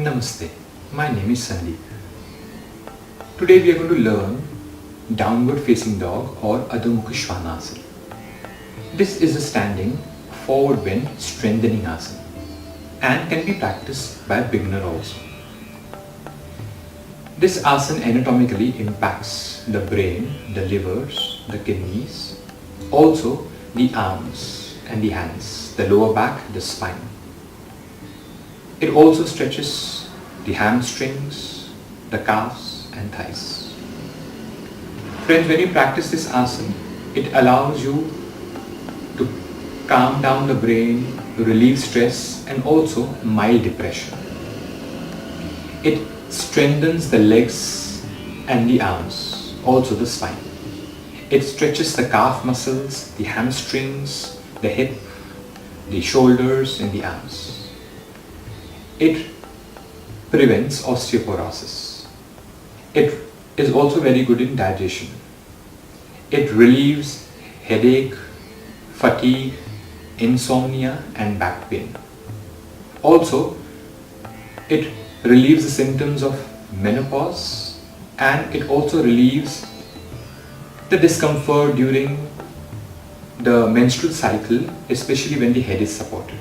Namaste, my name is Sandeep. Today we are going to learn downward facing dog or Adho Mukha Svanasana. This is a standing forward bend strengthening asana and can be practiced by a beginner also. This asana anatomically impacts the brain, the livers, the kidneys, also the arms and the hands, the lower back, the spine. It also stretches the hamstrings, the calves and thighs. Friends, when you practice this asana, it allows you to calm down the brain, to relieve stress and also mild depression. It strengthens the legs and the arms, also the spine. It stretches the calf muscles, the hamstrings, the hip, the shoulders and the arms. It prevents osteoporosis. It is also very good in digestion. It relieves headache, fatigue, insomnia and back pain. Also, it relieves the symptoms of menopause and it also relieves the discomfort during the menstrual cycle, especially when the head is supported.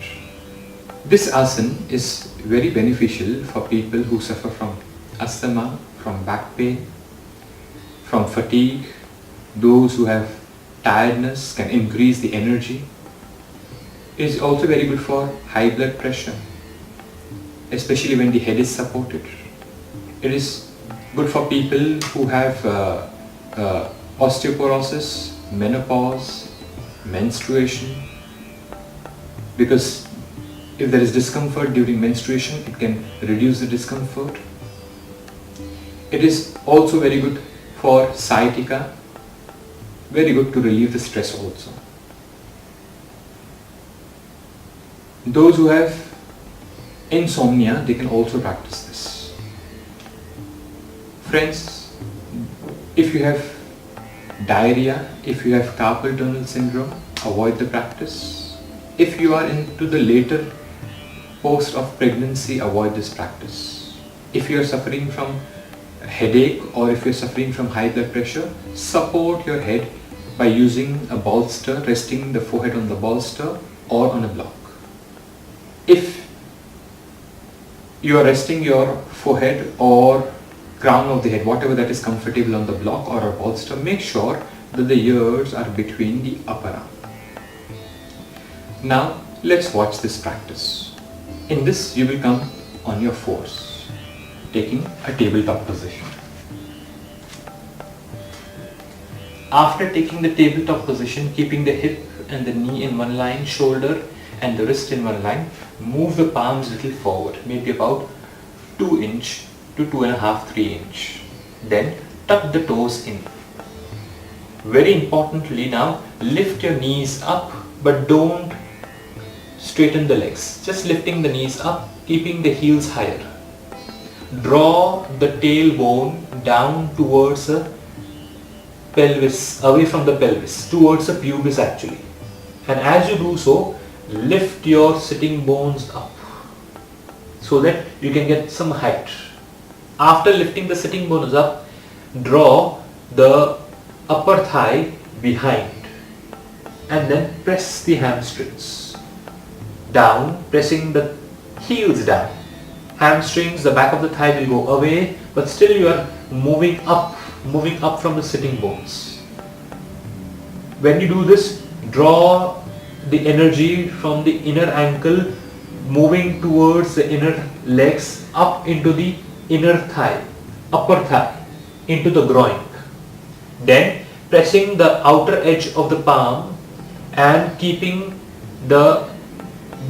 This asana is very beneficial for people who suffer from asthma, from back pain, from fatigue. Those who have tiredness, can increase the energy. It is also very good for high blood pressure, especially when the head is supported. It is good for people who have osteoporosis, menopause, menstruation, because if there is discomfort during menstruation, it can reduce the discomfort. It is also very good for sciatica, very good to relieve the stress also. Those who have insomnia, they can also practice this. Friends, if you have diarrhea, if you have carpal tunnel syndrome, avoid the practice. If you are into the later post of pregnancy, avoid this practice. If you are suffering from headache or if you are suffering from high blood pressure, support your head by using a bolster, resting the forehead on the bolster or on a block. If you are resting your forehead or crown of the head, whatever that is comfortable, on the block or a bolster, make sure that the ears are between the upper arm. Now let's watch this practice. In this you will come on your fours, taking a tabletop position. After taking the tabletop position, keeping the hip and the knee in one line, shoulder and the wrist in one line, move the palms a little forward, maybe about 2 inch to 2.5, 3 inch. Then tuck the toes in. Very importantly now, lift your knees up but don't straighten the legs. Just lifting the knees up, keeping the heels higher. Draw the tailbone down towards the pelvis, away from the pelvis, towards the pubis actually. And as you do so, lift your sitting bones up so that you can get some height. After lifting the sitting bones up, draw the upper thigh behind and then press the hamstrings down, pressing the heels down. Hamstrings, the back of the thigh will go away, but still you are moving up from the sitting bones. When you do this, draw the energy from the inner ankle, moving towards the inner legs, up into the inner thigh, upper thigh, into the groin. Then pressing the outer edge of the palm and keeping the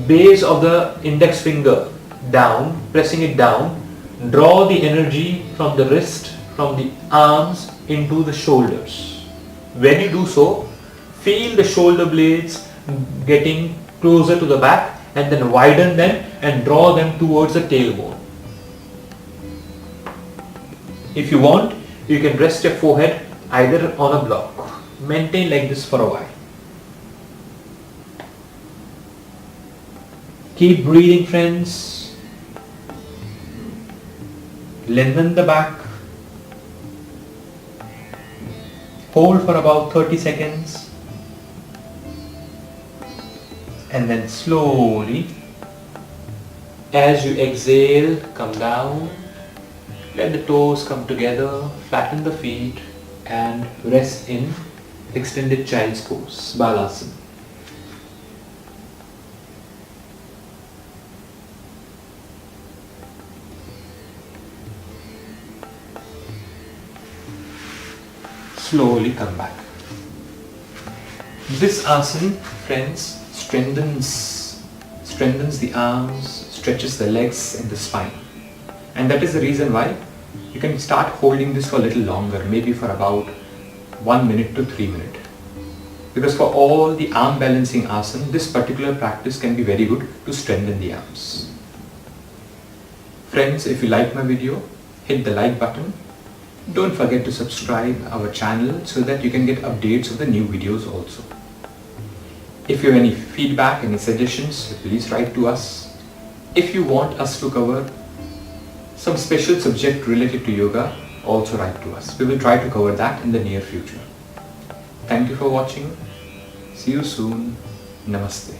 base of the index finger down, pressing it down, draw the energy from the wrist, from the arms into the shoulders. When you do so, feel the shoulder blades getting closer to the back and then widen them and draw them towards the tailbone. If you want, you can rest your forehead either on a block. Maintain like this for a while. Keep breathing, friends. Lengthen the back. Hold for about 30 seconds. And then slowly, as you exhale, come down. Let the toes come together, flatten the feet and rest in extended child's pose, Balasana. Slowly come back. This asana, friends, strengthens the arms, stretches the legs and the spine. And that is the reason why you can start holding this for a little longer, maybe for about 1 minute to 3 minutes. Because for all the arm balancing asana, this particular practice can be very good to strengthen the arms. Friends, if you like my video, hit the like button. Don't forget to subscribe our channel so that you can get updates of the new videos also. If you have any feedback, any suggestions, please write to us. If you want us to cover some special subject related to yoga, also write to us. We will try to cover that in the near future. Thank you for watching. See you soon. Namaste.